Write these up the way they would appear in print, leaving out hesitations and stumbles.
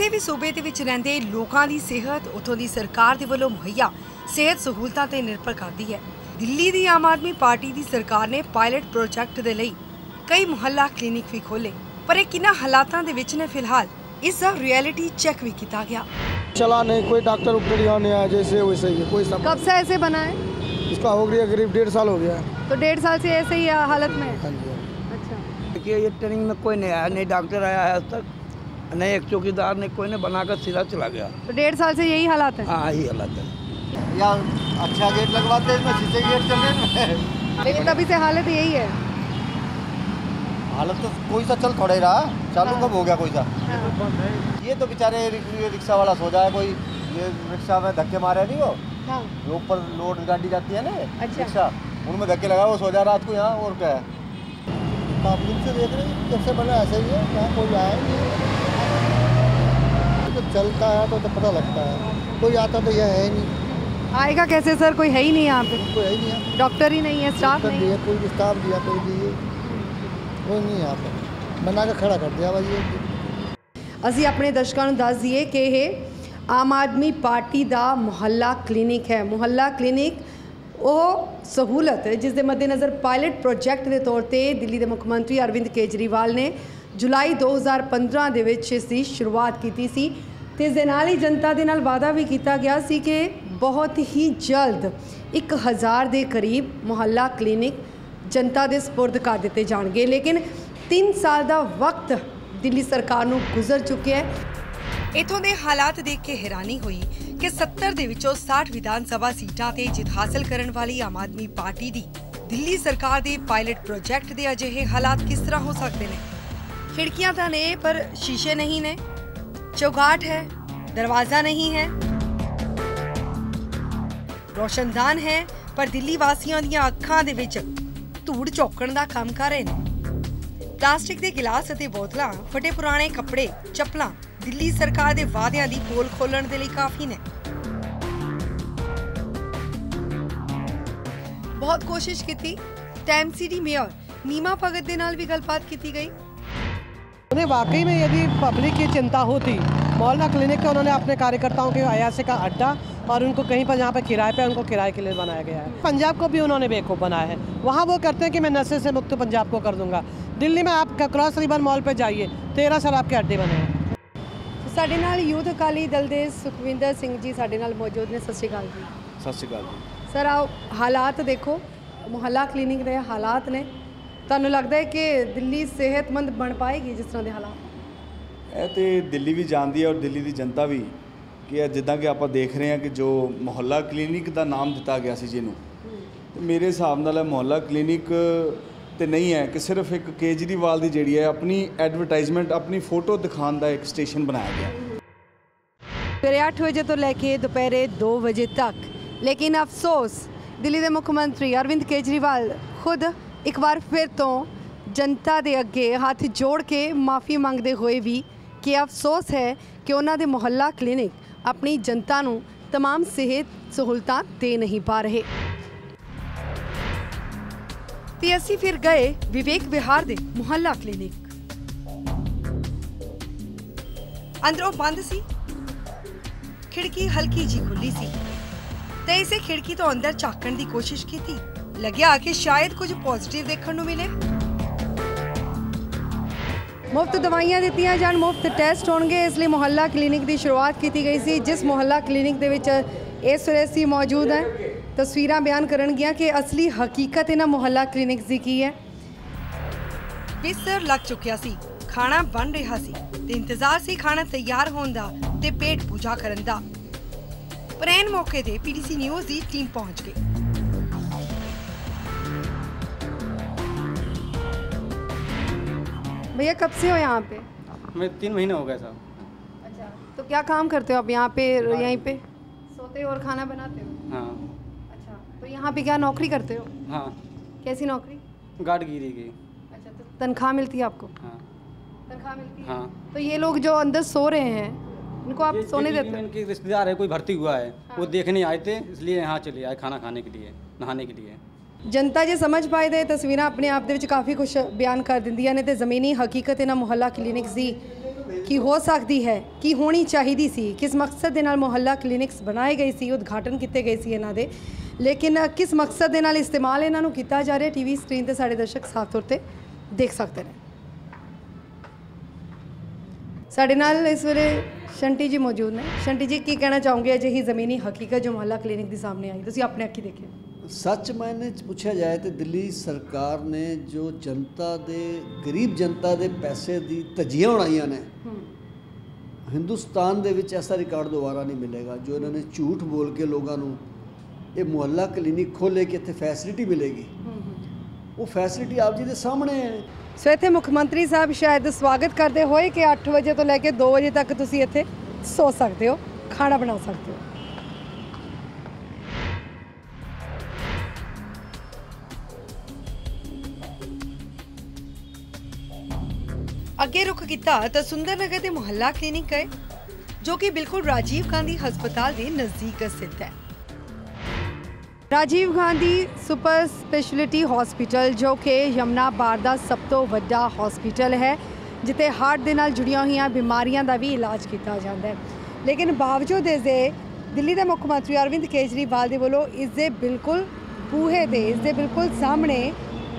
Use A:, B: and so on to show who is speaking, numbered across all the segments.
A: ਕਿਸੇ ਵੀ ਸੂਬੇ ਦੇ ਵਿੱਚ ਰਹਿੰਦੇ ਲੋਕਾਂ ਦੀ ਸਿਹਤ ਉਥੋਂ ਦੀ ਸਰਕਾਰ ਦੇ ਵੱਲੋਂ ਮੁਹੱਈਆ ਸਿਹਤ ਸਹੂਲਤਾਂ ਤੇ ਨਿਰਭਰ ਕਰਦੀ ਹੈ। ਦਿੱਲੀ ਦੀ ਆਮ ਆਦਮੀ ਪਾਰਟੀ ਦੀ ਸਰਕਾਰ ਨੇ ਪਾਇਲਟ ਪ੍ਰੋਜੈਕਟ ਦੇ ਲਈ ਕਈ ਮੁਹੱਲਾ ਕਲੀਨਿਕ ਵੀ ਖੋਲੇ, ਪਰ ਇਹ ਕਿੰਨਾ ਹਾਲਾਤਾਂ ਦੇ ਵਿੱਚ ਨੇ ਫਿਲਹਾਲ ਇਸ ਦਾ रियलिटी चेक भी किया गया।
B: चला नहीं, कोई डॉक्टर उपटर यहाँ नहीं आया, जैसे वैसे ही कोई सब।
C: कब से ऐसे बना है?
B: इसका हो गया करीब 1.5 साल हो गया है।
C: तो 1.5 साल से ऐसे ही हालत में है?
B: हाँ जी।
C: अच्छा,
D: देखिए ये ट्रेनिंग में कोई नहीं आया, नहीं डॉक्टर आया है आज तक, नहीं एक चौकीदार, नहीं कोई ने बनाकर सीधा चला गया।
C: तो 1.5 साल से यही हालात है?
D: हाँ यही हालत है।
B: यार अच्छा गेट लगवाते हैं, इसमें शीशे गेट चल रहे हैं।
C: लेकिन तभी से हालत यही है।
B: हालत तो कोई सा चल थोड़ा ही रहा, चालू कब हो गया कोई सा। ये तो बेचारे रिक्शा वाला सो जाए, कोई ये रिक्शा में धक्के मारे नहीं वो,
C: हाँ।
B: जो ऊपर लोड गाड़ी जाती है ना
C: अच्छा।
B: रिक्शा, उनमें धक्के लगा वो सो जाए रात को यहाँ। और क्या है, पब्लिक से देख रहे हैं जब से बना ऐसे ही है, यहाँ कोई आया नहीं है। तो चलता है तो पता लगता है, कोई आता तो यह है ही नहीं।
C: आएगा कैसे सर? कोई है ही नहीं यहाँ पे,
B: कोई है ही नहीं है,
C: डॉक्टर ही नहीं है, स्टाफ नहीं है,
B: कोई स्टाफ दिया कोई दिए कोई नहीं यहाँ पे, बना के खड़ा कर दिया भाई।
C: ਅਸੀਂ ਆਪਣੇ ਦਰਸ਼ਕਾਂ ਨੂੰ ਦੱਸ ਦਈਏ ਕਿ ਇਹ ਆਮ ਆਦਮੀ ਪਾਰਟੀ ਦਾ ਮੁਹੱਲਾ ਕਲੀਨਿਕ ਹੈ। ਮੁਹੱਲਾ ਕਲੀਨਿਕ ਉਹ ਸਹੂਲਤ ਜਿਸ ਦੇ ਮੱਦੇਨਜ਼ਰ ਪਾਇਲਟ ਪ੍ਰੋਜੈਕਟ ਦੇ ਤੌਰ ਤੇ ਦਿੱਲੀ ਦੇ ਮੁੱਖ ਮੰਤਰੀ ਅਰਵਿੰਦ ਕੇਜਰੀਵਾਲ ਨੇ ਜੁਲਾਈ 2015 ਦੇ ਵਿੱਚ ਇਸ ਦੀ ਸ਼ੁਰੂਆਤ ਕੀਤੀ ਸੀ ਤੇ ਇਸ ਦੇ ਨਾਲ ਹੀ ਜਨਤਾ ਦੇ ਨਾਲ ਵਾਅਦਾ ਵੀ ਕੀਤਾ ਗਿਆ ਸੀ ਕਿ ਬਹੁਤ ਹੀ ਜਲਦ 1000 ਦੇ ਕਰੀਬ ਮੁਹੱਲਾ ਕਲੀਨਿਕ जनता के सपुर्द कर दिते जाएंगे। लेकिन 3 साल का वक्त दिल्ली सरकार नूं गुजर चुके हैं।
A: इथों के हालात देख के हैरानी हुई कि 70 दे विचों 60 विधान सभा सीटां ते जित हासिल करने वाली आम आदमी पार्टी दी दिल्ली सरकार के पायलट प्रोजैक्ट के अजिहे हालात किस तरह हो सकते हैं। खिड़कियां तां ने पर शीशे नहीं ने, चौगाट है, दरवाजा नहीं है, रोशनदान है, पर दिल्ली वासियों दी अखां दे विच धूड़ चौकण का काम कर रहे हैं। प्लास्टिक के गिलास और बोतलां, फटे पुराने कपड़े, चप्पलां दिल्ली सरकार के वादियां दी पोल खोलण दे लई काफी ने।
C: बहुत कोशिश की, टाइम सिटी मेयर नीमा भगत के नाल भी गलबात की गई।
E: उन्हें वाकई में यदि पब्लिक की चिंता होती, मोहल्ला क्लिनिक का उन्होंने अपने कार्यकर्ताओं के अयासे का अड्डा और उनको कहीं पर जहाँ पर किराए पे उनको किराए के लिए बनाया गया है। पंजाब को भी उन्होंने बेवकूफ़ बनाया है। वहाँ वो करते हैं कि मैं नशे से मुक्त पंजाब को कर दूंगा। दिल्ली में आप क्रॉस रिवर मॉल पे जाइए, 13 शराब के अड्डे बने हैं।
C: साडे नाल यूथ अकाली दल के सुखविंदर सिंह जी साडे नाल मौजूद ने। सत श्री अकाल जी।
B: सत श्री अकाल जी।
C: सर आओ हालात देखो, मुहल्ला क्लिनिक के हालात ने, तुहानू लगता है कि दिल्ली सेहतमंद बन पाएगी जिस तरह के हालात?
F: ਇਹ तो दिल्ली भी जानती है और दिल्ली की जनता भी कि जिदा कि आप देख रहे हैं कि जो मुहल्ला क्लिनिक का नाम दिता गया सी जिन्हों, तो मेरे हिसाब नाल मुहल्ला क्लिनिक तो नहीं है कि सिर्फ एक केजरीवाल की जी है अपनी एडवरटाइजमेंट, अपनी फोटो दिखाने का एक स्टेशन बनाया गया।
C: सवेरे 8 बजे तो लैके दोपहर 2 बजे तक। लेकिन अफसोस दिल्ली के मुख्यमंत्री अरविंद केजरीवाल खुद एक बार फिर तो जनता के अगे हाथ जोड़ के माफ़ी मंगते हुए भी कि अफसोस है कि उन्होंने मुहल्ला क्लिनिक अपनी जनता नूं तमाम सेहत सहूलतां दे नहीं पा रहे। ते असीं फिर गए विवेक विहार दे मुहल्ला क्लिनिक।
A: अंदरों बंद सी, खिड़की हल्की जी खुली सी ते इसे खिड़की तो अंदर झाकण दी कोशिश की थी। लग्या कि शायद कुछ पॉजिटिव देखने नूं मिले।
C: मुफ्त दवाइयां दित्तियां जान, मुफ्त टैसट होणगे, इसलिए मुहल्ला क्लिनिक की शुरुआत की गई सी। जिस मुहल्ला क्लिनिक दे विच इस वेले असीं मौजूद हैं, तस्वीरां बयान करनगियां कि असली हकीकत इन्हां मुहल्ला क्लिनिक दी की है।
A: बिस्तर लग चुकिया सी, खाना बन रहा सी ते इंतजार सी खाना तैयार होण दा ते पेट पूजा करन दा। पर ऐन मौके ते पीटीसी न्यूज़ की टीम पहुंच गई।
C: भैया कब से हो यहाँ पे?
G: मैं 3 महीने हो गए साहब।
C: अच्छा, तो क्या काम करते हो आप यहाँ पे? यहीं पे सोते हो और खाना बनाते हो?
G: हाँ।
C: अच्छा, तो यहाँ पे क्या नौकरी करते हो?
G: हाँ।
C: कैसी नौकरी?
G: गार्डगिरी की।
C: अच्छा, तो तनख्वाह मिलती है आपको?
G: हाँ।
C: तनख्वाह मिलती है?
G: हाँ।
C: तो ये लोग जो अंदर सो रहे हैं इनको आप सोने देते हो?
G: इनके रिश्तेदार है, कोई भर्ती हुआ है, वो देखने आए थे, इसलिए यहाँ चले आए खाना खाने के लिए, नहाने के लिए।
C: जनता जे समझ पाए तो तस्वीरां अपने आप दे विच काफ़ी कुछ बयान कर दिंदियां ने ते ज़मीनी हकीकत इन्हां मुहल्ला क्लिनिक्स दी ਕੀ ਹੋ ਸਕਦੀ ਹੈ, ਕੀ ਹੋਣੀ ਚਾਹੀਦੀ ਸੀ, ਕਿਸ ਮਕਸਦ ਦੇ ਨਾਲ ਮੁਹੱਲਾ ਕਲੀਨਿਕਸ ਬਣਾਏ ਗਏ ਸੀ, ਉਦਘਾਟਨ ਕੀਤੇ ਗਏ ਸੀ ਇਹਨਾਂ ਦੇ, ਲੇਕਿਨ ਕਿਸ ਮਕਸਦ ਦੇ ਨਾਲ ਇਸਤੇਮਾਲ ਇਹਨਾਂ ਨੂੰ ਕੀਤਾ ਜਾ ਰਿਹਾ ਟੀਵੀ ਸਕਰੀਨ ਤੇ ਸਾਡੇ ਦਰਸ਼ਕ ਸਾਫ਼ ਤੌਰ ਤੇ ਦੇਖ ਸਕਦੇ ਨੇ। ਸਾਡੇ ਨਾਲ ਇਸ ਵੇਲੇ ਸ਼ੰਟੀ ਜੀ ਮੌਜੂਦ ਨੇ। ਸ਼ੰਟੀ ਜੀ ਕੀ ਕਹਿਣਾ ਚਾਹੋਗੇ ਅਜਿਹੀ ਜ਼ਮੀਨੀ ਹਕੀਕਤ ਜੋ ਮੁਹੱਲਾ ਕਲੀਨਿਕ ਦੀ ਸਾਹਮਣੇ ਆਈ, ਤੁਸੀਂ ਆਪਣੇ ਅੱਖੀ ਦੇਖਿਆ?
H: सच मायने पूछा जाए तो दिल्ली सरकार ने जो जनता दे गरीब जनता दे पैसे दी धज्जियां उड़ाइयां ने, हिंदुस्तान दे विच ऐसा रिकॉर्ड दोबारा नहीं मिलेगा जो इन्होंने झूठ बोल के लोगों को ये मुहल्ला क्लिनिक खोले कि इत्थे फैसिलिटी मिलेगी। वो फैसिलिटी आप जी के सामने है।
C: सो इत्थे मुख मंत्री साहब शायद स्वागत करते हुए कि 8 बजे तो लैके 2 बजे तक तुसीं इत्थे सो सकते हो, खाना बना सकते हो। ਅੱਗੇ ਰੁਕ ਕੀਤਾ ਤਾਂ ਸੁੰਦਰ ਨਗਰ ਦੇ ਮੁਹੱਲਾ ਕਲੀਨਿਕ ਗਏ ਜੋ ਕਿ ਬਿਲਕੁਲ ਰਾਜੀਵ ਗਾਂਧੀ ਹਸਪਤਾਲ ਦੇ ਨਜ਼ਦੀਕ ਸਥਿਤ ਹੈ। Rajiv Gandhi super speciality hospital ਜੋ ਕਿ ਯਮੁਨਾਬਾਦ ਦਾ ਸਭ ਤੋਂ ਵੱਡਾ ਹਸਪੀਟਲ ਹੈ ਜਿੱਥੇ ਹਾਰਟ ਦੇ ਨਾਲ ਜੁੜੀਆਂ ਹੋਈਆਂ ਬਿਮਾਰੀਆਂ ਦਾ ਵੀ ਇਲਾਜ ਕੀਤਾ ਜਾਂਦਾ ਹੈ। ਲੇਕਿਨ ਬਾਵਜੂਦ ਇਸ ਦੇ ਦਿੱਲੀ ਦੇ ਮੁੱਖ ਮੰਤਰੀ ਅਰਵਿੰਦ ਕੇਜਰੀਵਾਲ ਦੇ ਵੱਲੋਂ ਇਸ ਦੇ ਬਿਲਕੁਲ ਬੂਹੇ ਤੇ, ਇਸ ਦੇ ਬਿਲਕੁਲ ਸਾਹਮਣੇ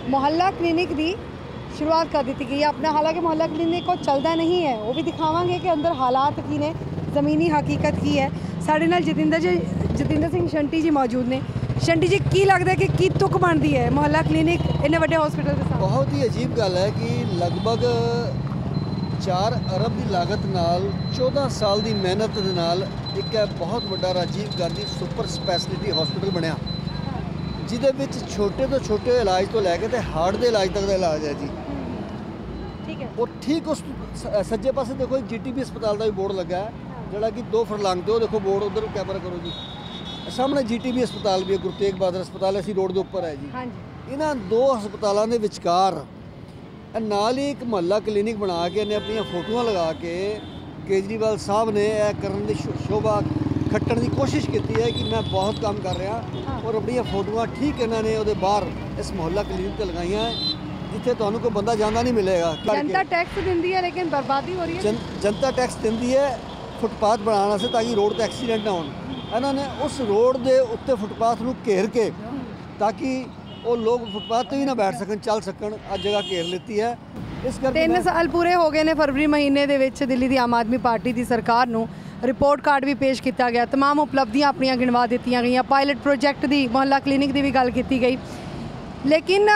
C: ਮੁਹੱਲਾ ਕਲੀਨਿਕ ਦੀ शुरुआत कर दी गई है अपना। हालांकि मोहल्ला क्लिनिक को चलता नहीं है, वो भी दिखावांगे कि अंदर हालात की ने, ज़मीनी हकीकत की है। साढ़े नाल जतिंदर सिंह शंटी जी मौजूद ने। शंटी जी की लगता है कि की तुक बनती है मोहल्ला क्लिनिक इन्ने बड़े हॉस्पिटल के साथ?
H: बहुत ही अजीब गल है कि लगभग 4 अरब की लागत नाल 14 साल की मेहनत दे नाल एक बहुत बड़ा Rajiv Gandhi super speciality hospital बनया जिहदे विच छोटे तो छोटे इलाज तो लैके ते हार्ट के इलाज तक का इलाज है जी।
C: ठीक है।
H: और ठीक उस सज्जे पासे देखो एक GTB अस्पताल का भी बोर्ड लगा है जोड़ा कि 2 फरलांग ते देखो बोर्ड उधर कैमरा करो जी, सामने GTB अस्पताल भी है, गुरु तेग बहादुर अस्पताल इसी रोड के उपर है जी।
C: हाँ जी।
H: इन्हां 2 हस्पतालों के विचकार नाल ही एक मुहल्ला क्लिनिक बना के इन्हें अपनी फोटोआं लगा के केजरीवाल साहब ने यह करने की शोभा खट्टण की कोशिश की है कि मैं बहुत काम कर रहा और अपनी फोटोआं ठीक इन्होंने वो बाहर इस मुहल्ला क्लिनिक से लगाई जिथे तो कोई बंदा जाना नहीं मिलेगा।
C: जनता टैक्स दिंदी है लेकिन बर्बादी हो रही है।
H: जनता टैक्स दिंदी है फुटपाथ बनाने से ताकि रोड पर एक्सीडेंट ना हो। इन्होंने उस रोड के उत्ते फुटपाथ को घेर के ताकि वो लोग फुटपाथ पर ही ना बैठ सकन, चल सकन, आज जगह घेर लेती है। इस करके
C: 3 साल पूरे हो गए ने। फरवरी महीने दे विच दिल्ली दी आम आदमी पार्टी की सरकार नूं रिपोर्ट कार्ड भी पेश किया गया, तमाम उपलब्धियां अपनियां गिणवा दित्तियां गईयां, पायलट प्रोजैक्ट की मुहल्ला क्लिनिक की भी गल की गई। लेकिन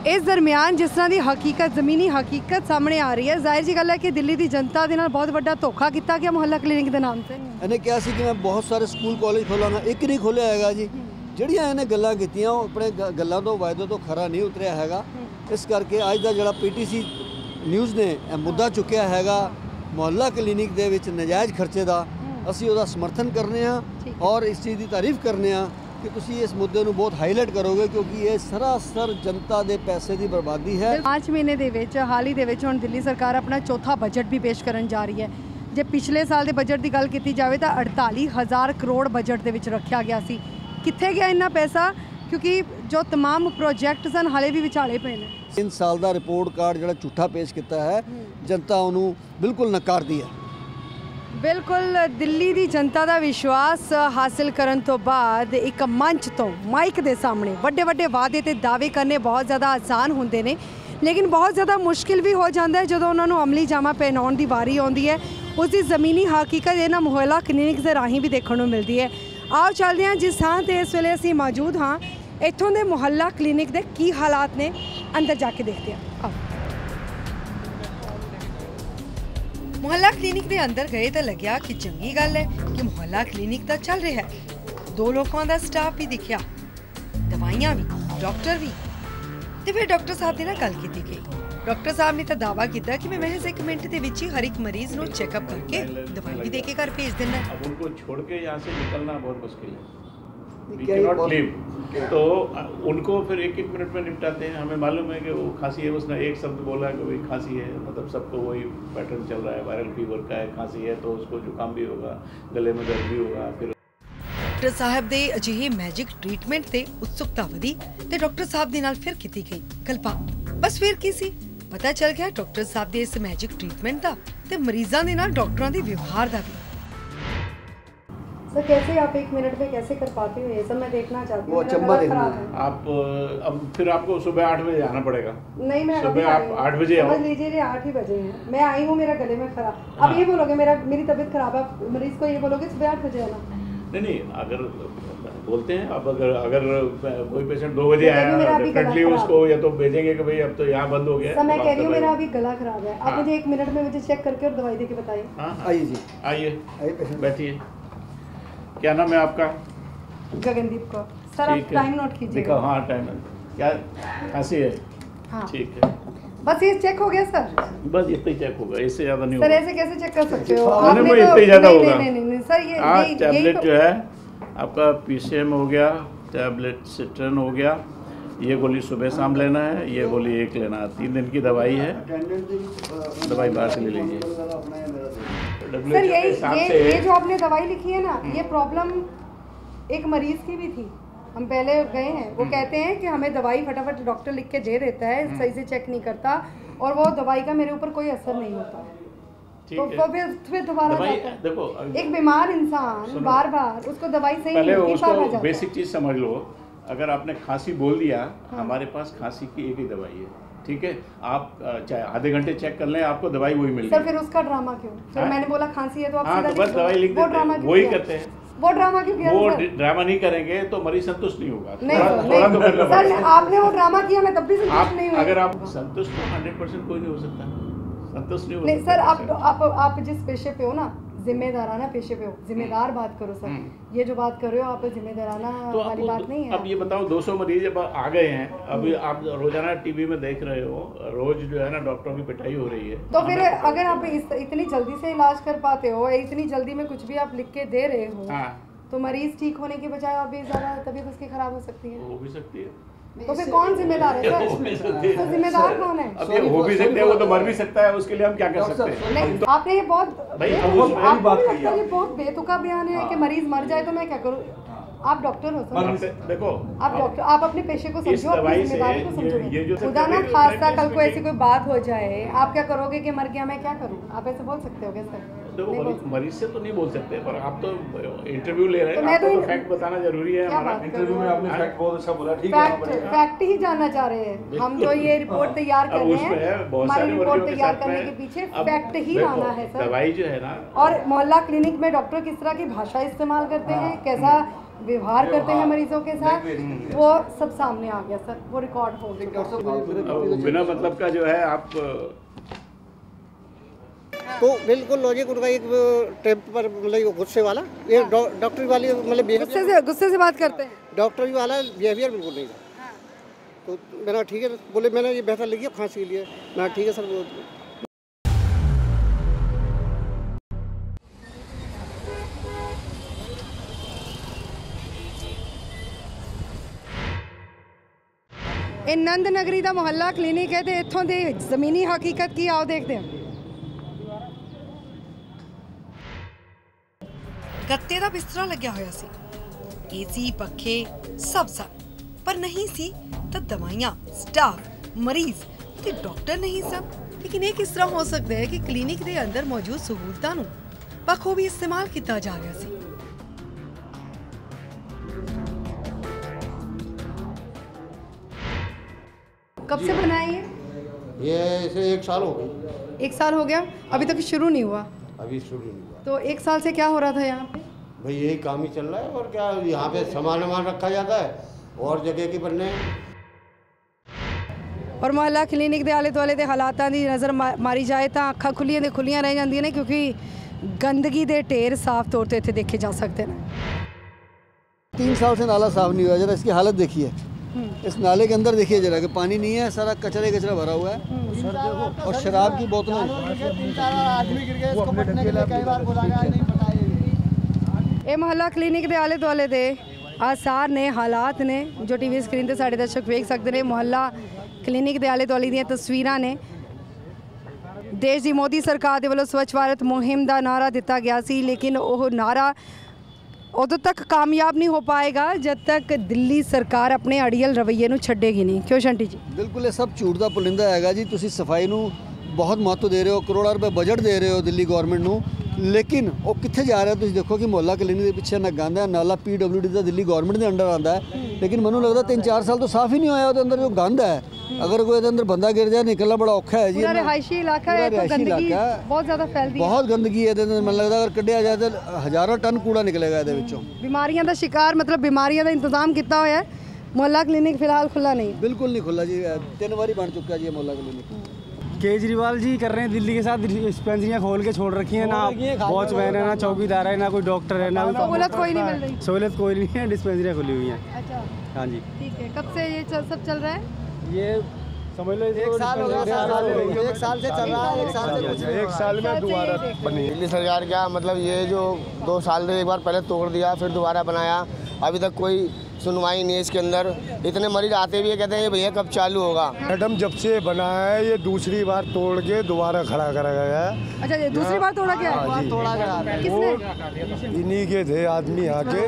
C: इस दरमियान जिस तरह की हकीकत, ज़मीनी हकीकत सामने आ रही है, जाहिर सी गल है कि दिल्ली की जनता के नाल बहुत बड़ा धोखा किया गया मुहल्ला क्लिनिक के नाम से।
H: इन्हें कहा सी कि मैं बहुत सारे स्कूल कॉलेज खोलांगा, एक नहीं खोलिया हैगा जी। ਜਿਹੜੀਆਂ ਇਹਨੇ ਗੱਲਾਂ ਕੀਤੀਆਂ ਉਹ ਆਪਣੇ ਗੱਲਾਂ ਤੋਂ ਵਾਅਦੇ ਤੋਂ ਖਰਾ ਨਹੀਂ ਉਤਰਿਆ ਹੈਗਾ। ਇਸ ਕਰਕੇ ਅੱਜ ਦਾ ਜਿਹੜਾ PTC ਨਿਊਜ਼ ਨੇ ਇਹ ਮੁੱਦਾ ਚੁੱਕਿਆ ਹੈਗਾ ਮੁਹੱਲਾ ਕਲੀਨਿਕ ਦੇ ਵਿੱਚ ਨਜਾਇਜ਼ ਖਰਚੇ ਦਾ, ਅਸੀਂ ਉਹਦਾ ਸਮਰਥਨ ਕਰਨੇ ਆ ਔਰ ਇਸ ਚੀਜ਼ ਦੀ ਤਾਰੀਫ ਕਰਨੇ ਆ ਕਿ ਤੁਸੀਂ ਇਸ ਮੁੱਦੇ ਨੂੰ ਬਹੁਤ ਹਾਈਲਾਈਟ ਕਰੋਗੇ ਕਿਉਂਕਿ ਇਹ ਸਰਾਸਰ ਜਨਤਾ ਦੇ ਪੈਸੇ ਦੀ ਬਰਬਾਦੀ ਹੈ।
C: 5 ਮਹੀਨੇ ਦੇ ਵਿੱਚ ਹਾਲ ਹੀ ਦੇ ਵਿੱਚ ਹੁਣ ਦਿੱਲੀ ਸਰਕਾਰ ਆਪਣਾ ਚੌਥਾ ਬਜਟ ਵੀ ਪੇਸ਼ ਕਰਨ ਜਾ ਰਹੀ ਹੈ। ਜੇ ਪਿਛਲੇ ਸਾਲ ਦੇ ਬਜਟ ਦੀ ਗੱਲ ਕੀਤੀ ਜਾਵੇ ਤਾਂ 48,000 ਕਰੋੜ ਬਜਟ ਦੇ ਵਿੱਚ ਰੱਖਿਆ ਗਿਆ ਸੀ। ਕਿੱਥੇ ਗਿਆ ਇੰਨਾ ਪੈਸਾ? ਕਿਉਂਕਿ ਜੋ तमाम ਪ੍ਰੋਜੈਕਟਸ ਹਨ ਹਾਲੇ ਵੀ ਵਿਚਾਲੇ ਪਏ ਨੇ।
H: 3 ਸਾਲ ਦਾ ਰਿਪੋਰਟ ਕਾਰਡ ਜਿਹੜਾ ਝੂਠਾ ਪੇਸ਼ ਕੀਤਾ ਹੈ ਜਨਤਾ ਉਹਨੂੰ ਬਿਲਕੁਲ ਨਕਾਰਦੀ ਹੈ।
C: ਬਿਲਕੁਲ ਦਿੱਲੀ ਦੀ ਜਨਤਾ ਦਾ ਵਿਸ਼ਵਾਸ ਹਾਸਿਲ ਕਰਨ ਤੋਂ ਬਾਅਦ ਇੱਕ ਮੰਚ ਤੋਂ ਮਾਈਕ ਦੇ ਸਾਹਮਣੇ ਵੱਡੇ ਵੱਡੇ ਵਾਅਦੇ ਤੇ ਦਾਅਵੇ ਕਰਨੇ ਬਹੁਤ ਜ਼ਿਆਦਾ ਆਸਾਨ ਹੁੰਦੇ ਨੇ, ਲੇਕਿਨ ਬਹੁਤ ਜ਼ਿਆਦਾ ਮੁਸ਼ਕਿਲ ਵੀ ਹੋ ਜਾਂਦਾ ਹੈ ਜਦੋਂ ਉਹਨਾਂ ਨੂੰ ਅਮਲੀ ਜਾਮਾ ਪਹਿਨਾਉਣ ਦੀ ਵਾਰੀ ਆਉਂਦੀ ਹੈ। ਉਸ ਦੀ ਜ਼ਮੀਨੀ ਹਕੀਕਤ ਇਹਨਾਂ ਮੁਹੱਲਾ ਕਲੀਨਿਕ ਦੇ ਰਾਹੀਂ ਵੀ ਦੇਖਣ ਨੂੰ ਮਿਲਦੀ ਹੈ। आओ चलते हैं जिस थां ते इस वेले असीं मौजूद हाँ, इत्थों दे मुहल्ला क्लिनिक दे की हालात ने, अंदर जाके देखते हैं। आओ मुहल्ला क्लिनिक दे अंदर गए तो लग्या कि चंगी गल है कि मुहल्ला क्लिनिक तो चल रहा है, 2 लोगों का स्टाफ भी दिखा, दवाइयां भी, डॉक्टर भी। तो फिर डॉक्टर साहब ने गल की गई। डॉक्टर साहब ने तो दावा किया कि मैं महज 1 मिनट के विच ही हर एक मरीज को चेकअप करके दवाई भी देके घर भेज देना।
I: अब उनको छोड़ के यहाँ से निकलना बहुत मुश्किल है, We cannot leave। तो उनको फिर 1-1 मिनट में निपटाते हैं। हमें मालूम है कि वो खांसी है, उसने एक शब्द बोला कि वही खांसी है, मतलब सबको वही पैटर्न चल रहा है, वायरल फीवर का है, खांसी है तो उसको जुकाम भी होगा, गले में दर्द भी होगा। फिर
A: डॉक्टर साहब दे अजिहे मैजिक ट्रीटमेंट ते उत्सुकता वधी ते डॉक्टर साहब दे नाल फिर कीती गई गलबात। बस फिर की सी पता चल गया डॉक्टर साहब दे इस मैजिक ट्रीटमेंट का ते मरीजां दे नाल डॉक्टरां दे व्यवहार दा भी।
C: सर कैसे आप 1 मिनट में कैसे कर पाते हो ये सब मैं देखना चाहती हूँ।
B: वो अचंभा देखना है।
I: आप अब फिर आपको सुबह 8 बजे आना पड़ेगा।
C: नहीं मैं
I: सुबह आप 8 बजे आओ।
C: समझ लीजिए ये 8 ही बजे हैं, मैं आई हूँ, मेरा गले में खराब। अब ये बोलोगे मेरी तबीयत खराब है, मरीज को ये बोलोगे सुबह 8 बजे आना?
I: नहीं, अगर बोलते हैं अब अगर कोई पेशेंट 2 बजे आया डेफिनेटली उसको या तो भेजेंगे कि भाई अब तो यहाँ बंद हो गया।
C: सर मैं कह रही हूँ मेरा अभी गला खराब है, आप मुझे 1 मिनट में मुझे चेक करके और दवाई देके बताइए।
B: आइए जी,
I: आइए बैठिए। क्या नाम है आपका?
C: गगनदीप कौर। सर आप टाइम नोट कीजिए।
I: हाँ टाइम। क्या खांसी है?
C: हाँ
I: ठीक है,
C: बस ये चेक हो गया सर?
I: बस इतना ही चेक होगा, इससे ज्यादा नहीं
C: सर
I: होगा।
C: ऐसे कैसे चेक कर सकते हो?
I: आपने इतना ही ज्यादा होगा।
C: नहीं सर ये
I: टैबलेट जो है आपका पीसीएम हो गया, टैबलेट सिट्रन हो गया, ये गोली सुबह शाम लेना है, ये गोली 1 लेना है। 3 दिन की दवाई है, दवाई बाहर से ले लीजिए।
C: सर ये जो आपने दवाई लिखी है ना, ये प्रॉब्लम एक मरीज की भी थी, हम पहले गए हैं, वो कहते हैं कि हमें दवाई फटाफट डॉक्टर लिख के दे देता है, सही से चेक नहीं करता और वो दवाई का मेरे ऊपर कोई असर नहीं होता। तो फिर दोबारा
I: देखो
C: एक बीमार इंसान बार बार उसको दवाई सही
I: पहले
C: नहीं
I: उसको बेसिक चीज समझ लो। अगर आपने खांसी बोल दिया, हमारे पास खांसी की एक ही दवाई है, ठीक है? आप चाहे आधे घंटे चेक कर लें, आपको दवाई वही मिलेगी।
C: सर फिर उसका ड्रामा क्यों? फिर मैंने बोला खांसी है तो आप सीधा
I: बस दवाई लिख देते हैं, वही करते हैं।
C: वो ड्रामा क्यों किया?
I: वो ड्रामा नहीं करेंगे तो मरीज संतुष्ट नहीं होगा।
C: नहीं सर आपने वो ड्रामा किया, मैं तब भी संतुष्ट नहीं हुई।
I: अगर आप संतुष्ट हो 100% कोई नहीं हो सकता, संतुष्ट नहीं हो
C: नहीं
I: सकता।
C: सर आप जिस पेशे पे हो ना, जिम्मेदाराना पेशे पे हो, जिम्मेदार बात करो सर। ये जो बात कर रहे हो आप जिम्मेदाराना वाली बात नहीं है।
I: अब ये बताओ 200 मरीज अब आ गए हैं, अभी आप रोजाना टीवी में देख रहे हो, रोज जो है ना डॉक्टरों की पिटाई हो रही है।
C: तो फिर अगर आप इतनी जल्दी से इलाज कर पाते हो, इतनी जल्दी में कुछ भी आप लिख के दे रहे हो, तो मरीज ठीक होने के बजाय और भी ज्यादा तबीयत उसकी खराब हो सकती है।
I: हो भी सकती है।
C: तो फिर कौन जिम्मेदार है सर? तो जिम्मेदार कौन है?
I: अब ये हो भी सकते हैं, वो तो मर भी सकता है, उसके लिए हम क्या कर सकते हैं?
C: नहीं आपने ये बहुत बेतुका बयान है कि मरीज मर जाए तो मैं क्या करूँ? आप डॉक्टर हो सर,
I: देखो
C: आप डॉक्टर, आप अपने पेशे को समझो, अपनी जिम्मेदारी को समझो। खुदा ना खास्ता कल को ऐसी कोई बात हो जाए, आप क्या करोगे कि मर गया मैं क्या करूँ? आप ऐसे बोल सकते हो क्या सर?
I: देखो मरीज से तो नहीं बोल सकते, पर आप तो इंटरव्यू ले रहे हैं, आपको तो फैक्ट बताना जरूरी है। हमारा
B: इंटरव्यू में आपने फैक्ट बहुत अच्छा बोला, ठीक है?
C: फैक्ट ही जानना चाह रहे हैं हम, तो ये रिपोर्ट तैयार कर रहे हैं, हमारी रिपोर्ट तैयार करने के पीछे फैक्ट ही लाना है सर।
I: दवाई जो है ना,
C: और मोहल्ला क्लिनिक में डॉक्टर किस तरह की भाषा इस्तेमाल करते हैं, कैसा व्यवहार करते हैं मरीजों के साथ, वो सब सामने आ गया सर, वो रिकॉर्ड हो गया।
I: बिना मतलब का जो है आप
J: तो बिल्कुल लॉजिक उनका एक टेप पर मतलब गुस्से वाला, ये डॉक्टरी वाली मतलब
C: गुस्से से बात करते हैं,
J: डॉक्टरी वाला बिहेवियर बिल्कुल नहीं था। तो मैंने ठीक है बोले, मैंने ये बेहतर लिखी है खांसी के लिए, मैं ठीक है सर।
C: ਇਹ ਨੰਦ ਨਗਰੀ ਦਾ ਮੁਹੱਲਾ ਕਲੀਨਿਕ ਹੈ ਤੇ ਇੱਥੋਂ ਦੀ ਜ਼ਮੀਨੀ ਹਕੀਕਤ ਕੀ ਆਓ ਦੇਖਦੇ ਹਾਂ।
A: ਗੱਤੇ ਦਾ ਬਿਸਤਰਾ ਲੱਗਿਆ ਹੋਇਆ ਸੀ, ਏਸੀ ਪੱਖੇ ਸਭ ਸਨ, ਪਰ ਨਹੀਂ ਸੀ ਤਾਂ ਦਵਾਈਆਂ, ਸਟਾਫ, ਮਰੀਜ਼ ਤੇ ਡਾਕਟਰ ਨਹੀਂ ਸਨ। ਲੇਕਿਨ ਇਹ ਕਿਸ ਤਰ੍ਹਾਂ ਹੋ ਸਕਦਾ ਹੈ ਕਿ ਕਲੀਨਿਕ ਦੇ ਅੰਦਰ ਮੌਜੂਦ ਸਹੂਲਤਾਂ ਨੂੰ ਬਖੂਬੀ ਇਸਤੇਮਾਲ ਕੀਤਾ ਜਾ ਰਿਹਾ ਸੀ।
C: कब से बनाई है
J: ये इसे 1 साल हो गई।
C: 1 साल हो गया, अभी तक शुरू नहीं हुआ?
J: अभी शुरू नहीं हुआ।
C: तो 1 साल से क्या हो रहा था यहाँ पे?
J: भाई यही काम ही चल रहा है, और क्या यहाँ पे सामान रखा जाता है और जगह के बनने।
C: और मोहल्ला क्लिनिक के आले दुआले के हालातां दी नज़र मारी जाए तो अखां खुलियां दे खुलियां रह जांदियां ने, क्योंकि गंदगी दे ढेर साफ तौर पर इत्थे देखे जा सकते हैं।
H: 3 साल से नाला साफ नहीं हुआ, जरा इसकी हालत देखिए। इस नाले के अंदर देखिए जरा कि पानी नहीं है, सारा कचरा भरा हुआ है, और शराब की बोतलें।
C: ये मोहल्ला क्लिनिक के आले दुआले दे आसार ने, हालात ने जो टीवी स्क्रीन ते साडे दर्शक वेख सकते हैं। मोहल्ला क्लिनिक के आले दुआले दी तस्वीरां ने। देश की मोदी सरकार के वालों स्वच्छ भारत मुहिम का नारा दिता गया सी, लेकिन वह नारा उदों तक कामयाब नहीं हो पाएगा जब तक दिल्ली सरकार अपने अड़ियल रवैये ਨੂੰ ਛੱਡੇਗੀ नहीं। क्यों शंटी जी?
H: बिल्कुल ये सब झूठ ਦਾ ਪੁਲਿੰਦਾ ਹੈਗਾ ਜੀ। ਤੁਸੀਂ ਸਫਾਈ ਨੂੰ ਬਹੁਤ ਮਹੱਤਵ ਦੇ ਰਹੇ ਹੋ, ਕਰੋੜਾਂ ਰੁਪਏ ਬਜਟ ਦੇ ਰਹੇ ਹੋ ਦਿੱਲੀ ਗਵਰਨਮੈਂਟ ਨੂੰ, ਲੇਕਿਨ ਉਹ ਕਿੱਥੇ ਜਾ ਰਿਹਾ? ਤੁਸੀਂ ਦੇਖੋ ਕਿ ਮੁਹੱਲਾ ਕਲੀਨਿਕ ਦੇ ਪਿੱਛੇ ਨਾ ਗੰਦ ਹੈ, ਨਾਲਾ PWD ਦਾ ਦਿੱਲੀ ਗਵਰਨਮੈਂਟ ਦੇ ਅੰਡਰ ਆਉਂਦਾ ਹੈ, ਲੇਕਿਨ ਮੈਨੂੰ ਲੱਗਦਾ 3-4 ਸਾਲ ਤੋਂ ਸਾਫ਼ ਹੀ ਨਹੀਂ ਹੋਇਆ ਉਹਦੇ ਅੰਦਰ ਜੋ ਗੰਦ ਹੈ। अगर कोई अंदर बंदा गिर जाए निकलना बड़ा औखा है जी।
C: पूरा रिहायशी इलाका है तो गंदगी बहुत ज़्यादा फैलती है, बहुत गंदगी है।
H: मैं लगता अगर कढ़िया जाए तो हज़ारों टन कूड़ा निकलेगा ਇਹਦੇ ਵਿੱਚੋਂ।
C: बीमारियां का शिकार मतलब बीमारियां का इंतजाम कितना होया है। मोहल्ला क्लिनिक फिलहाल खुला नहीं,
H: बिल्कुल नहीं खुला जी। 3 बार बन चुका जी मोहल्ला क्लिनिक।
G: केजरीवाल जी कर रहे हैं दिल्ली के साथ डिस्पेंसरियाँ खोल के छोड़ रखी हैं, ना वॉचमैन है, ना चौकीदार है, ना कोई डॉक्टर है, ना
C: सहूलत कोई नहीं मिल रही।
G: सहूलत कोई नहीं है, डिस्पेंसरियाँ खुली हुई हैं।
C: अच्छा
G: हाँ जी
C: ठीक है। कब से ये सब चल रहा है?
G: ये समझ लो
B: 1 साल हो गया, 1 साल से चल रहा है। 1 साल में दोबारा बनी
K: दिल्ली सरकार। क्या मतलब ये जो 2 साल में एक बार पहले तोड़ दिया फिर दोबारा बनाया, अभी तक कोई सुनवाई नहीं है इसके अंदर। इतने मरीज आते भी है, कहते हैं ये भैया कब चालू होगा।
L: मैडम जब से बना है ये दूसरी बार तोड़ के दोबारा खड़ा करा गया है।
C: अच्छा ये दूसरी बार तोड़ा गया है?
B: तोड़ा गया
C: किसने?
L: इन्हीं के थे आदमी आके।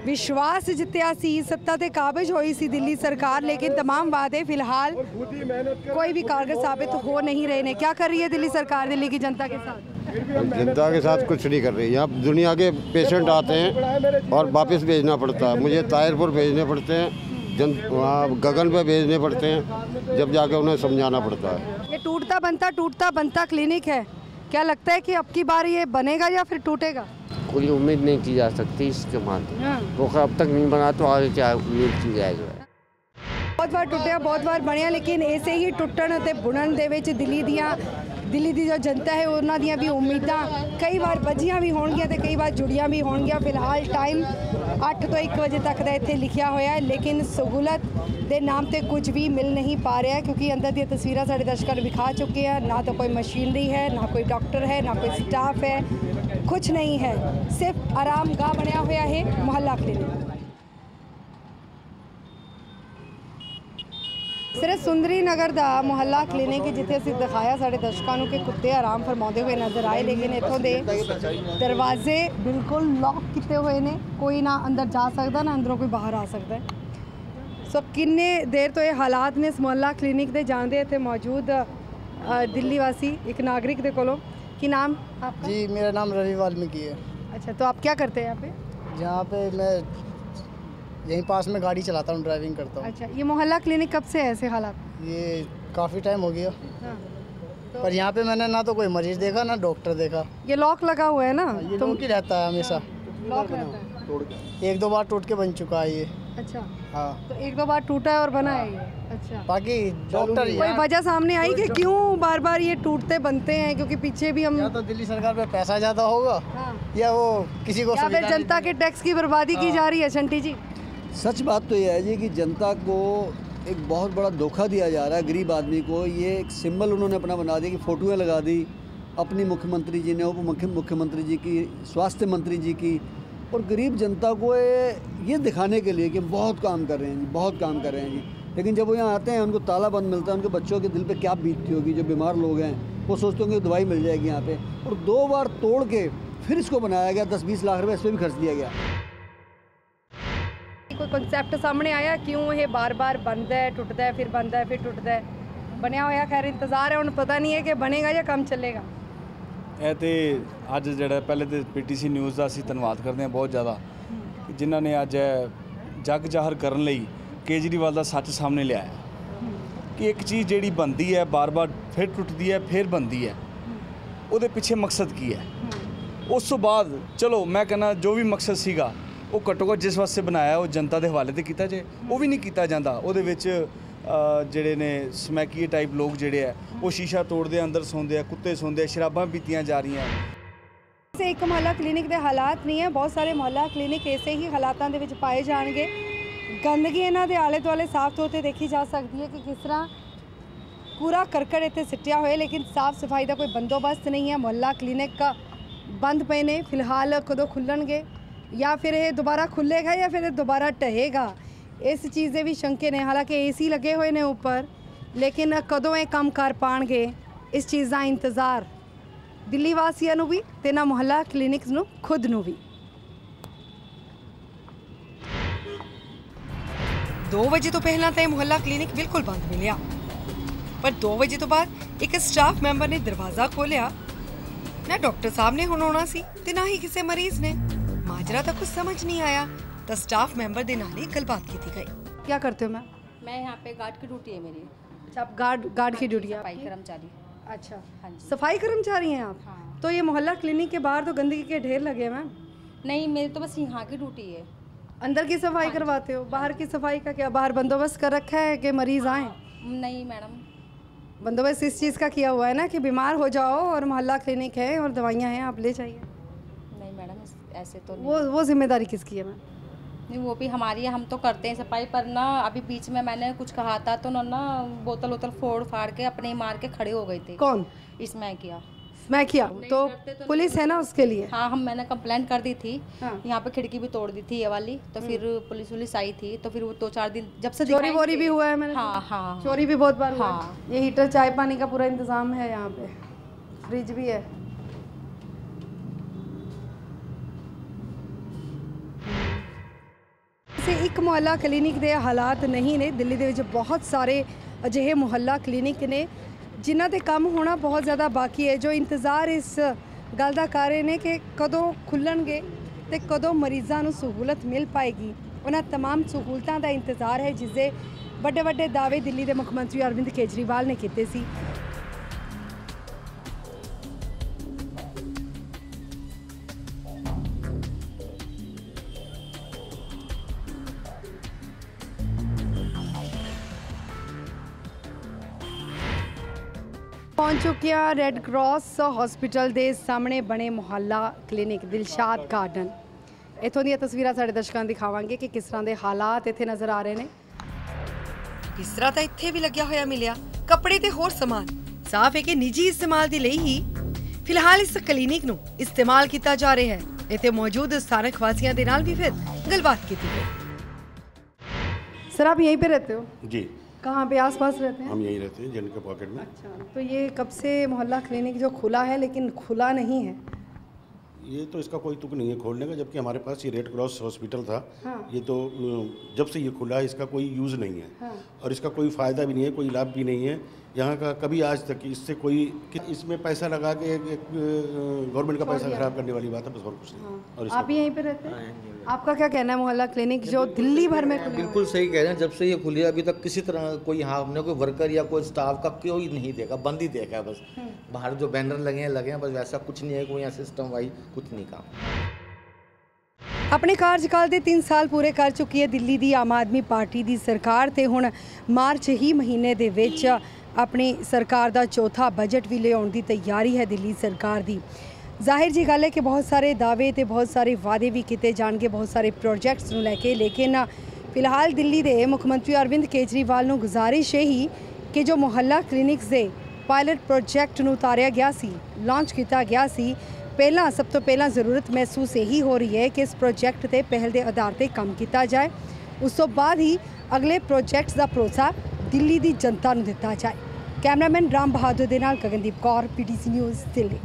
C: विश्वास जित्या सी, सत्ता ते काबिज होई सी दिल्ली सरकार, लेकिन तमाम वादे फिलहाल कोई भी कारगर साबित हो नहीं रहे ने। क्या कर रही है दिल्ली सरकार दिल्ली की जनता के साथ?
L: जनता के साथ कुछ नहीं कर रही। यहाँ दुनिया के पेशेंट आते हैं और वापस भेजना पड़ता है। मुझे ताहिरपुर भेजने पड़ते हैं, वहाँ गगन पे भेजने पड़ते हैं, जब जाके उन्हें समझाना पड़ता है।
C: ये टूटता बनता क्लिनिक है, क्या लगता है कि अब की बार ये बनेगा या फिर टूटेगा?
M: कोई उम्मीद नहीं की जा सकती इसके माध्यम। वो अब तक नहीं बना तो आगे क्या उम्मीद की जाएगी?
C: बहुत बार टुटिया बहुत बार बनया, लेकिन ऐसे ही टुटन ते बुनन दे विच दिल्ली दी जो जनता है उन्हां दियां भी उम्मीदां कई बार बजियां भी होणगियां ते कई बार जुड़ियां भी होणगियां। फिलहाल टाइम 8 ਤੋਂ 1 ਵਜੇ तक ਦਾ ਇੱਥੇ ਲਿਖਿਆ ਹੋਇਆ ਹੈ, लेकिन सहूलत ਦੇ ਨਾਮ ਤੇ ਕੁਝ ਵੀ ਮਿਲ ਨਹੀਂ ਪਾ ਰਿਹਾ, क्योंकि अंदर ਦੀਆਂ तस्वीरां ਸਾਡੇ ਦਰਸ਼ਕਾਂ ਨੂੰ ਵਿਖਾ ਚੁੱਕੇ ਆ। ना तो कोई मशीनरी है, ना कोई डॉक्टर है, ना कोई स्टाफ है, कुछ नहीं है, सिर्फ आराम गाह बनया होया है मोहल्ला क्लिनिक। सिर्फ सुंदरी नगर का मुहल्ला क्लिनिक जिथे असीं दिखाया साढ़े दर्शकों को कि कुत्ते आराम फरमाते हुए नज़र आए, लेकिन इतों के दरवाजे बिल्कुल लॉक किए हुए ने, कोई ना अंदर जा सकता ना अंदरों कोई बाहर आ सकता है। सो किन्ने देर तो ये हालात ने इस मुहल्ला क्लिनिक के जानते इतने मौजूद दिल्ली वासी एक नागरिक के कोलों। की नाम आपका?
N: जी मेरा नाम रवि वाल्मीकि है।
C: अच्छा तो आप क्या करते हैं यहाँ पे?
N: यहाँ पे मैं यहीं पास में गाड़ी चलाता हूँ, ड्राइविंग करता हूँ।
C: अच्छा ये मोहल्ला क्लिनिक कब से है ऐसे हालात?
N: ये काफ़ी टाइम हो गया।
C: हाँ।
N: पर यहाँ पे मैंने ना तो कोई मरीज देखा ना डॉक्टर देखा।
C: ये लॉक लगा हुआ है ना?
N: ये लॉक ही रहता है हमेशा।
C: लॉक रहता है।
N: 1-2 बार टूट के बन चुका है ये।
C: अच्छा
N: हाँ
C: तो 1-2 बार टूटा है और बना है ये। अच्छा
N: बाकी डॉक्टर
C: कोई वजह सामने आई कि क्यों बार बार ये टूटते बनते हैं? क्योंकि पीछे भी हम
N: या तो दिल्ली सरकार पे पैसा ज़्यादा होगा,
C: हाँ।
N: या वो किसी को
C: या फिर जनता के टैक्स की बर्बादी की जा रही है। शंटी जी
H: सच बात तो यह है जी कि जनता को एक बहुत बड़ा धोखा दिया जा रहा है। गरीब आदमी को ये एक सिंबल उन्होंने अपना बना दिया कि फ़ोटोएँ लगा दी अपनी मुख्यमंत्री जी ने, उप मुख्यमंत्री जी की, स्वास्थ्य मंत्री जी की, और गरीब जनता को ये दिखाने के लिए कि बहुत काम कर रहे हैं जी, बहुत काम कर रहे हैं जी। लेकिन जब वो यहाँ आते हैं उनको ताला बंद मिलता है, उनके बच्चों के दिल पे क्या बीतती होगी। जो बीमार लोग हैं वो सोचते होंगे दवाई मिल जाएगी यहाँ पे, और 2 बार तोड़ के फिर इसको बनाया गया। 10-20 लाख रुपये इस पर भी खर्च दिया गया।
C: कोई कॉन्सैप्ट सामने आया क्यों ये बार बार बनता है टुटता है फिर बनता है फिर टुटता है? बनया होया खैर इंतज़ार है, उन्हें पता नहीं है कि बनेगा या कम चलेगा।
F: ਇਹ ਤੇ ਅੱਜ ਜਿਹੜਾ ਪਹਿਲੇ ਤੇ PTC ਨਿਊਜ਼ ਦਾ ਅਸੀਂ ਧੰਨਵਾਦ ਕਰਦੇ ਹਾਂ ਬਹੁਤ ਜ਼ਿਆਦਾ, ਜਿਨ੍ਹਾਂ ਨੇ ਅੱਜ ਜਗ ਜ਼ਾਹਰ ਕਰਨ ਲਈ ਕੇਜਰੀਵਾਲ ਦਾ ਸੱਚ ਸਾਹਮਣੇ ਲਿਆਇਆ ਕਿ ਇੱਕ ਚੀਜ਼ ਜਿਹੜੀ ਬਣਦੀ ਹੈ ਬਾਰ-ਬਾਰ ਫਿਰ ਟੁੱਟਦੀ ਹੈ ਫਿਰ ਬਣਦੀ ਹੈ, ਉਹਦੇ ਪਿੱਛੇ ਮਕਸਦ ਕੀ ਹੈ। ਉਸ ਤੋਂ ਬਾਅਦ ਚਲੋ ਮੈਂ ਕਹਿੰਦਾ ਜੋ ਵੀ ਮਕਸਦ ਸੀਗਾ ਉਹ ਘੱਟੋ ਘੱਟ ਜਿਸ ਵਾਸਤੇ ਬਣਾਇਆ ਉਹ ਜਨਤਾ ਦੇ ਹਵਾਲੇ ਤੇ ਕੀਤਾ ਜੇ, ਉਹ ਵੀ ਨਹੀਂ ਕੀਤਾ ਜਾਂਦਾ। ਉਹਦੇ ਵਿੱਚ ਜਿਹੜੇ ਨੇ ਸਮੈਕੀਏ टाइप लोग ਜਿਹੜੇ ਹੈ ਉਹ शीशा ਤੋੜਦੇ ਅੰਦਰ ਸੌਂਦੇ ਆ, ਕੁੱਤੇ ਸੌਂਦੇ ਆ, ਸ਼ਰਾਬਾਂ ਪੀਤੀਆਂ ਜਾ ਰਹੀਆਂ।
C: एक मुहल्ला क्लिनिक के हालात नहीं है, बहुत सारे मुहल्ला क्लिनिक ऐसे ही हालातों के विच पाए जाएंगे। गंदगी इन्हां दे आले दुआले साफ तौर पर देखी जा सकती है कि किस तरह पूरा करकट इत्थे सिटिया होया, लेकिन साफ सफाई का कोई बंदोबस्त नहीं है। मुहल्ला क्लिनिक का बंद पे ने, फिलहाल कदों खुलणगे या फिर ये दोबारा खुलेगा या फिर दोबारा ढहेगा, इस चीज़ के भी शंके ने। हालांकि AC लगे हुए ने ऊपर, लेकिन कदों ये काम कर पाएंगे इस चीज़ का इंतज़ार ਦਿੱਲੀ ਵਾਸੀਆਂ ਨੂੰ ਵੀ ਤੇ ਨਾ ਮੁਹੱਲਾ ਕਲੀਨਿਕਸ ਨੂੰ ਖੁਦ ਨੂੰ ਵੀ।
A: 2 ਵਜੇ ਤੋਂ ਪਹਿਲਾਂ ਤਾਂ ਇਹ ਮੁਹੱਲਾ ਕਲੀਨਿਕ ਬਿਲਕੁਲ ਬੰਦ ਮਿਲਿਆ, ਪਰ 2 ਵਜੇ ਤੋਂ ਬਾਅਦ ਇੱਕ ਸਟਾਫ ਮੈਂਬਰ ਨੇ ਦਰਵਾਜ਼ਾ ਖੋਲਿਆ। ਨਾ ਡਾਕਟਰ साहब ने ਹੁਣ ਆਉਣਾ ਸੀ ਤੇ ਨਾ ਹੀ ਕਿਸੇ ਮਰੀਜ਼ ਨੇ। ਮਾਜਰਾ ਤਾਂ ਕੁਝ ਸਮਝ नहीं आया तो स्टाफ मेंबर ਦੇ ਨਾਲ ਹੀ ਗੱਲਬਾਤ ਕੀਤੀ ਗਈ।
C: क्या करते हो मैम?
O: मैं यहाँ पे गार्ड की ड्यूटी है मेरी।
C: अच्छा, आप गार्ड की ड्यूटी है?
O: सफाई कर्मचारी।
C: अच्छा,
O: हाँ जी।
C: सफाई कर्मचारी हैं आप?
O: हाँ।
C: तो ये मोहल्ला क्लिनिक के बाहर तो गंदगी के ढेर लगे हैं मैम।
O: नहीं, मेरी तो बस यहाँ की ड्यूटी है।
C: अंदर की सफाई करवाते हो? बाहर की सफाई का क्या बाहर बंदोबस्त कर रखा है कि मरीज आए?
O: नहीं मैडम,
C: बंदोबस्त इस चीज़ का किया हुआ है ना कि बीमार हो जाओ और मोहल्ला क्लिनिक है और दवाइयाँ हैं, आप ले जाइए।
O: नहीं मैडम, ऐसे तो नहीं।
C: वो जिम्मेदारी किसकी है मैम?
O: नहीं, वो भी हमारी है, हम तो करते हैं सफाई, पर ना अभी बीच में मैंने कुछ कहा था तो ना बोतल वोतल फोड़ फाड़ के अपने ही मार के खड़े हो गए थे।
C: कौन?
O: इसमें किया।
C: मैं किया तो पुलिस है ना उसके लिए?
O: हाँ, मैंने कंप्लेंट कर दी थी।
C: हाँ।
O: यहाँ पे खिड़की भी तोड़ दी थी ये वाली, तो फिर पुलिस वुलिस आई थी, तो फिर वो 2-4 दिन जब से
C: चोरी वोरी भी हुआ है मैंने?
O: हाँ हाँ,
C: चोरी भी बहुत बार हुआ है।
O: हाँ।
C: ये हीटर चाय पानी का पूरा इंतजाम है यहाँ पे, फ्रिज भी है। एक ਮੁਹੱਲਾ ਕਲੀਨਿਕ ਦੇ ਹਾਲਾਤ ਨਹੀਂ ਨੇ। ਦਿੱਲੀ ਦੇ ਵਿੱਚ ਬਹੁਤ ਸਾਰੇ ਅਜਿਹੇ ਮੁਹੱਲਾ ਕਲੀਨਿਕ ਨੇ ਜਿਨ੍ਹਾਂ ਦੇ ਕੰਮ ਹੋਣਾ ਬਹੁਤ ਜ਼ਿਆਦਾ ਬਾਕੀ ਹੈ, ਜੋ ਇੰਤਜ਼ਾਰ ਇਸ ਗੱਲ ਦਾ ਕਰ ਰਹੇ ਨੇ ਕਿ ਕਦੋਂ ਖੁੱਲਣਗੇ ਤੇ ਕਦੋਂ ਮਰੀਜ਼ਾਂ ਨੂੰ ਸਹੂਲਤ ਮਿਲ ਪਾਏਗੀ। ਉਹਨਾਂ तमाम ਸਹੂਲਤਾਂ ਦਾ ਇੰਤਜ਼ਾਰ ਹੈ ਜਿਸ ਦੇ ਵੱਡੇ ਵੱਡੇ ਦਾਅਵੇ ਦਿੱਲੀ ਦੇ ਮੁੱਖ ਮੰਤਰੀ ਅਰਵਿੰਦ ਕੇਜਰੀਵਾਲ ਨੇ ਕੀਤੇ ਸੀ। पहुंच चुके हैं रेड क्रॉस हॉस्पिटल के सामने बने मुहल्ला क्लिनिक दिलशाद गार्डन। इतों दी तस्वीरां साडे दर्शकों दिखावांगे कि किस तरह के हालात इत्थे नज़र आ रहे हैं।
A: किस तरह तो इत्थे भी लग्या होया मिलिया कपड़े ते होर समान। साफ है कि निजी इस्तेमाल दे लई ही फिलहाल इस क्लिनिक नूं इस्तेमाल किया जा रहा है। इत्थे मौजूद स्थानक वासियों दे नाल भी फिर गलबात की गई।
C: सर, आप यहीं पे रहते हो?
P: जी।
C: कहाँ पे आसपास रहते हैं?
P: हम यहीं रहते हैं, जन के पॉकेट में।
C: अच्छा, तो ये कब से मोहल्ला क्लिनिक जो खुला है लेकिन खुला नहीं है?
P: ये तो इसका कोई तुक नहीं है खोलने का, जबकि हमारे पास ये रेड क्रॉस हॉस्पिटल था।
C: हाँ।
P: ये तो जब से ये खुला है इसका कोई यूज़ नहीं है।
C: हाँ।
P: और इसका कोई फ़ायदा भी नहीं है, कोई लाभ भी नहीं है यहाँ का। कभी आज तक इससे कोई इसमें पैसा लगा के गवर्नमेंट का पैसा खराब करने वाली बात है, बस और कुछ नहीं। और
C: आप यहीं पे रहते हैं? आपका क्या कहना है मोहल्ला क्लिनिक जो दिल्ली भर में खुला?
Q: बिल्कुल सही कह रहे हैं, जब से ये खुली है अभी तक किसी तरह कोई यहाँ हमने कोई वर्कर या कोई स्टाफ का कोई नहीं देखा, बंद ही देखा है बस। बाहर जो बैनर लगे हैं बस, वैसा कुछ नहीं है, कोई यहाँ सिस्टम वाइज कुछ नहीं काम।
C: अपने कार्यकाल के 3 साल पूरे कर चुकी है दिल्ली की आम आदमी पार्टी की सरकार ते हुण मार्च ही महीने दे विच अपनी सरकार का चौथा बजट भी लियाउण की तैयारी है दिल्ली सरकार की। जाहिर जी गल है कि बहुत सारे दावे ते बहुत सारे वादे भी किए जाएंगे, बहुत सारे प्रोजेक्ट्स नूं लैके, लेकिन फिलहाल दिल्ली के मुख्यमंत्री अरविंद केजरीवाल नूं गुजारिश यही कि जो मुहल्ला क्लिनिक्स के पायलट प्रोजेक्ट नूं उतारिया गया सी, लॉन्च किया गया सी, पहला सब तो पहला ज़रूरत महसूस यही हो रही है कि इस प्रोजेक्ट ते पहल के आधार पर काम किया जाए, उस तो बाद ही अगले प्रोजेक्ट्स का भरोसा दिल्ली की जनता नूं दिता जाए। कैमरामैन राम बहादुर दे नाल गगनदीप कौर, PTC न्यूज़, दिल्ली।